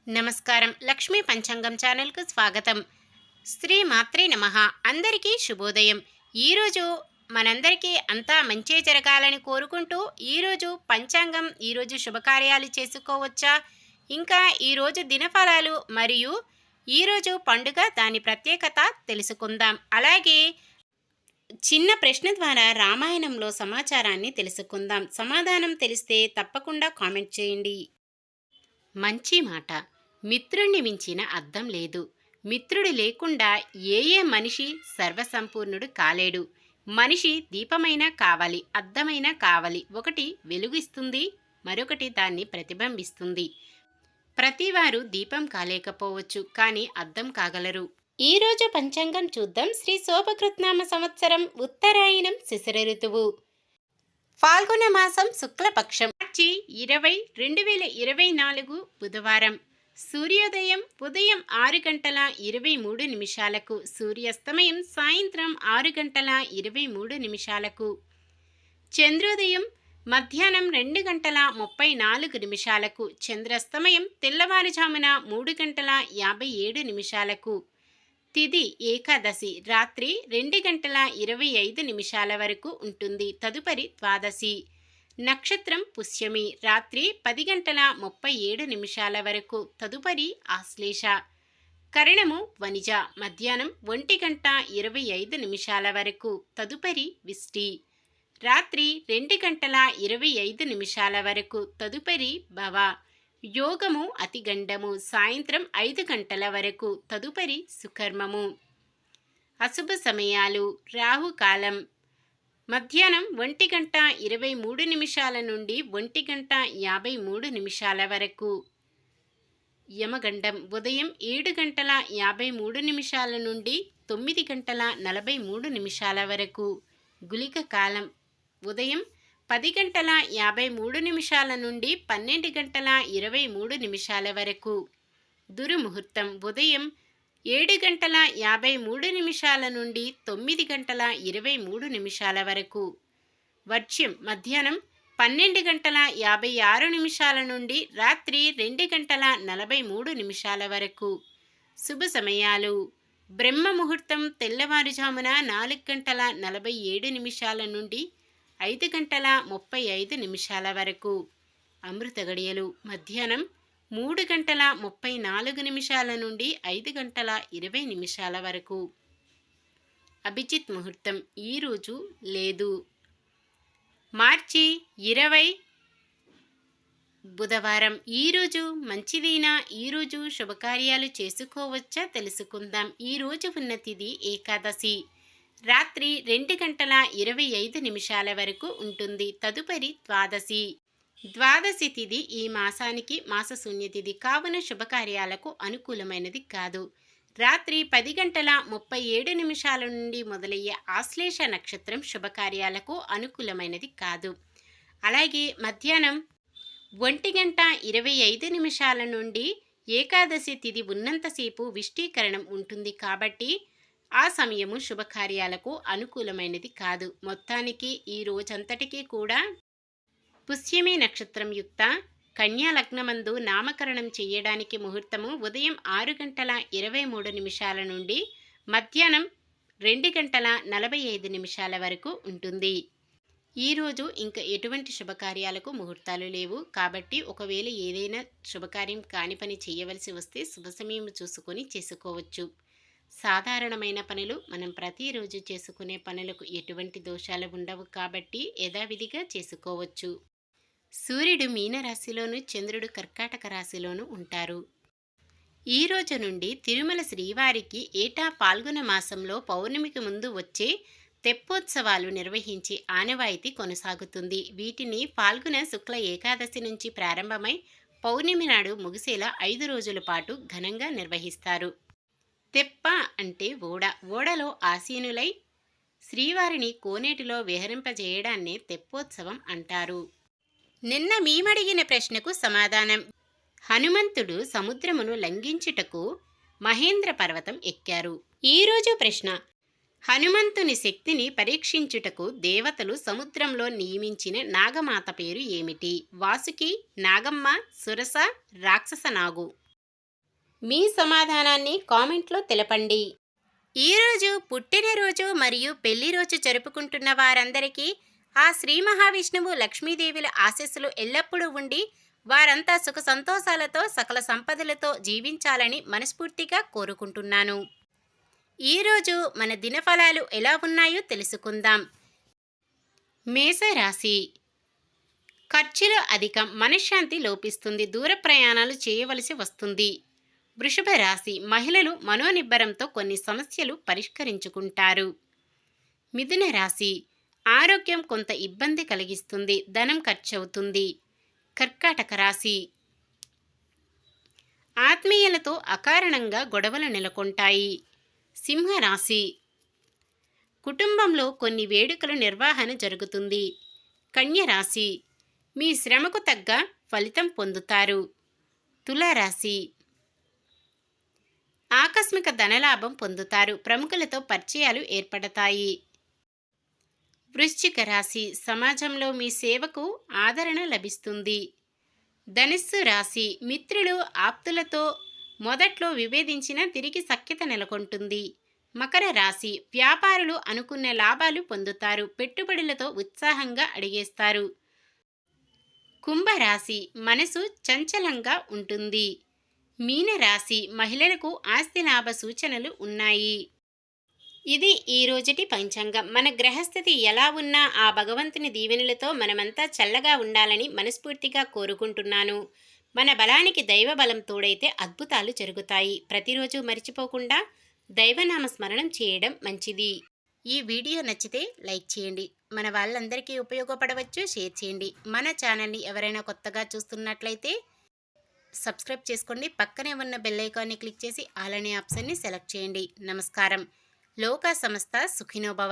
నమస్కారం. లక్ష్మీ పంచాంగం ఛానల్‌కు స్వాగతం. శ్రీ మాత్రే నమః. అందరికీ శుభోదయం. ఈరోజు మనందరికీ అంతా మంచే జరగాలని కోరుకుంటూ ఈరోజు పంచాంగం, ఈరోజు శుభకార్యాలు చేసుకోవచ్చా, ఇంకా ఈరోజు దినఫలాలు మరియు ఈరోజు పండుగ దాని ప్రత్యేకత తెలుసుకుందాం. అలాగే చిన్న ప్రశ్న ద్వారా రామాయణంలో సమాచారాన్ని తెలుసుకుందాం. సమాధానం తెలిస్తే తప్పకుండా కామెంట్ చేయండి. మంచి మాట. మిత్రుణ్ణి మించిన అద్దం లేదు. మిత్రుడు లేకుండా ఏ మనిషి సర్వసంపూర్ణుడు కాలేడు. మనిషి దీపమైనా కావాలి, అద్దమైనా కావాలి. ఒకటి వెలుగిస్తుంది, మరొకటి దాన్ని ప్రతిబింబిస్తుంది. ప్రతివారు దీపం కాలేకపోవచ్చు, కానీ అద్దం కాగలరు. ఈరోజు పంచాంగం చూద్దాం. శ్రీ శోభకృత్నామ సంవత్సరం ఉత్తరాయణం శిశిర ఋతువు, ఫాల్గుణ మాసం శుక్లపక్షం, మార్చి 20, 2024 బుధవారం. సూర్యోదయం ఉదయం 6:23, సూర్యాస్తమయం సాయంత్రం 6:23. చంద్రోదయం మధ్యాహ్నం 2:34, చంద్రాస్తమయం తెల్లవారుజామున 3:57. తిథి ఏకాదశి రాత్రి 2:25 వరకు ఉంటుంది. తదుపరి ద్వాదశి. నక్షత్రం పుష్యమి రాత్రి 10:37 వరకు. తదుపరి ఆశ్లేష. కరణము వనిజ మధ్యాహ్నం 1:25 వరకు. తదుపరి విష్టి. రాత్రి 2:25 వరకు. తదుపరి భవ. యోగము అతిగండము సాయంత్రం 5 గంటల వరకు. తదుపరి సుకర్మము. అశుభ సమయాలు రాహుకాలం మధ్యాహ్నం 1:23 నుండి 1:53 వరకు. యమగండం ఉదయం 7:53 నుండి 9:43 వరకు. గుళిక కాలం ఉదయం 10:53 నుండి 12:23 వరకు. దుర్ముహూర్తం ఉదయం 7:53 నుండి 9:23 వరకు. వర్జ్యం మధ్యాహ్నం 12:56 నుండి రాత్రి 2:43 వరకు. శుభ సమయాలు బ్రహ్మ ముహూర్తం తెల్లవారుజామున 4:47 నుండి 5:35 వరకు. అమృత గడియలు మధ్యాహ్నం 3:34 నుండి 5:20 వరకు. అభిజిత్ ముహూర్తం ఈరోజు లేదు. మార్చి 20 బుధవారం. ఈరోజు మంచిదేనా? ఈరోజు శుభకార్యాలు చేసుకోవచ్చా తెలుసుకుందాం. ఈరోజు ఉన్న తిథి ఏకాదశి రాత్రి 2:25 వరకు ఉంటుంది. తదుపరి ద్వాదశి. ద్వాదశి తిథి ఈ మాసానికి మాసశూన్య తిథి కావున శుభకార్యాలకు అనుకూలమైనది కాదు. రాత్రి 10:37 నుండి మొదలయ్యే ఆశ్లేష నక్షత్రం శుభకార్యాలకు అనుకూలమైనది కాదు. అలాగే మధ్యాహ్నం 1:25 నుండి ఏకాదశి తిథి ఉన్నంతసేపు విష్టీకరణం ఉంటుంది కాబట్టి ఆ సమయము శుభకార్యాలకు అనుకూలమైనది కాదు. మొత్తానికి ఈ రోజంతటికీ కూడా పుష్యమి నక్షత్రం యుక్త కన్యా లగ్నమందు నామకరణం చేయడానికి ముహూర్తము ఉదయం 6:23 నుండి మధ్యాహ్నం 2:45 వరకు ఉంటుంది. ఈరోజు ఇంకా ఎటువంటి శుభకార్యాలకు ముహూర్తాలు లేవు కాబట్టి ఒకవేళ ఏదైనా శుభకార్యం కాని పని చేయవలసి వస్తే శుభ సమయం చూసుకొని చేసుకోవచ్చు. సాధారణమైన పనులు మనం ప్రతిరోజు చేసుకునే పనులకు ఎటువంటి దోషాలు ఉండవు కాబట్టి యథావిధిగా చేసుకోవచ్చు. సూర్యుడు మీనరాశిలోను, చంద్రుడు కర్కాటక రాశిలోను ఉంటారు. ఈ రోజు నుండి తిరుమల శ్రీవారికి ఏటా ఫాల్గుణ మాసంలో పౌర్ణమికి ముందు వచ్చే తెప్పోత్సవాలు నిర్వహించే ఆనవాయితీ కొనసాగుతుంది. వీటిని ఫాల్గుణ శుక్ల ఏకాదశి నుంచి ప్రారంభమై పౌర్ణమి నాడు ముగిసేలా 5 రోజుల పాటు ఘనంగా నిర్వహిస్తారు. తెప్ప అంటే ఓడ. ఓడలో ఆసీనులై శ్రీవారిని కోనేటిలో విహరింపజేయడాన్నే తెప్పోత్సవం అంటారు. నిన్న మేమడిగిన ప్రశ్నకు సమాధానం. హనుమంతుడు సముద్రమును లంఘించుటకు మహేంద్ర పర్వతం ఎక్కారు. ఈరోజు ప్రశ్న. హనుమంతుని శక్తిని పరీక్షించుటకు దేవతలు సముద్రంలో నియమించిన నాగమాత పేరు ఏమిటి? వాసుకి, నాగమ్మ, సురస, రాక్షస నాగు. మీ సమాధానాన్ని కామెంట్లో తెలపండి. ఈరోజు పుట్టినరోజు మరియు పెళ్లి రోజు జరుపుకుంటున్న వారందరికీ ఆ శ్రీ మహావిష్ణువు లక్ష్మీదేవుల ఆశీస్సులు ఎల్లప్పుడూ ఉండి వారంతా సుఖ సంతోషాలతో సకల సంపదలతో జీవించాలని మనస్ఫూర్తిగా కోరుకుంటున్నాను. ఈరోజు మన దినఫలాలు ఎలా ఉన్నాయో తెలుసుకుందాం. మేషరాశి. ఖర్చులు అధికం, మనశ్శాంతి లోపిస్తుంది, దూర ప్రయాణాలు చేయవలసి వస్తుంది. వృషభ రాశి. మహిళలు మనోనిబ్బరంతో కొన్ని సమస్యలు పరిష్కరించుకుంటారు. మిథున రాశి. ఆరోగ్యం కొంత ఇబ్బంది కలిగిస్తుంది, ధనం ఖర్చవుతుంది. కర్కాటక రాశి. ఆత్మీయులతో అకారణంగా గొడవలు నెలకొంటాయి. సింహరాశి. కుటుంబంలో కొన్ని వేడుకల నిర్వహణ జరుగుతుంది. కన్య రాశి. మీ శ్రమకు తగ్గ ఫలితం పొందుతారు. తులారాశి. ఆకస్మిక ధనలాభం పొందుతారు, ప్రముఖులతో పరిచయాలు ఏర్పడతాయి. వృశ్చిక రాశి. సమాజంలో మీ సేవకు ఆదరణ లభిస్తుంది. ధనుస్సు రాశి. మిత్రులు ఆప్తులతో మొదట్లో విభేదించినా తిరిగి సఖ్యత నెలకొంటుంది. మకర రాశి. వ్యాపారులు అనుకున్న లాభాలు పొందుతారు, పెట్టుబడులతో ఉత్సాహంగా అడిగేస్తారు. కుంభరాశి. మనసు చంచలంగా ఉంటుంది. మీనరాశి. మహిళలకు ఆస్తి లాభ సూచనలు ఉన్నాయి. ఇది ఈ రోజుటి పంచాంగం. మన గ్రహస్థితి ఎలా ఉన్నా ఆ భగవంతుని దీవెనలతో మనమంతా చల్లగా ఉండాలని మనస్ఫూర్తిగా కోరుకుంటున్నాను. మన బలానికి దైవ బలం తోడైతే అద్భుతాలు జరుగుతాయి. ప్రతిరోజు మర్చిపోకుండా దైవనామ స్మరణం చేయడం మంచిది. ఈ వీడియో నచ్చితే లైక్ చేయండి. మన వాళ్ళందరికీ ఉపయోగపడవచ్చు, షేర్ చేయండి. మన ఛానల్ని ఎవరైనా కొత్తగా చూస్తున్నట్లయితే సబ్స్క్రైబ్ చేసుకోండి. పక్కనే ఉన్న బెల్ ఐకాన్ని క్లిక్ చేసి ఆల్ అనే ఆప్షన్ని సెలెక్ట్ చేయండి. నమస్కారం. లోకా సమస్త సుఖినో భవంతు.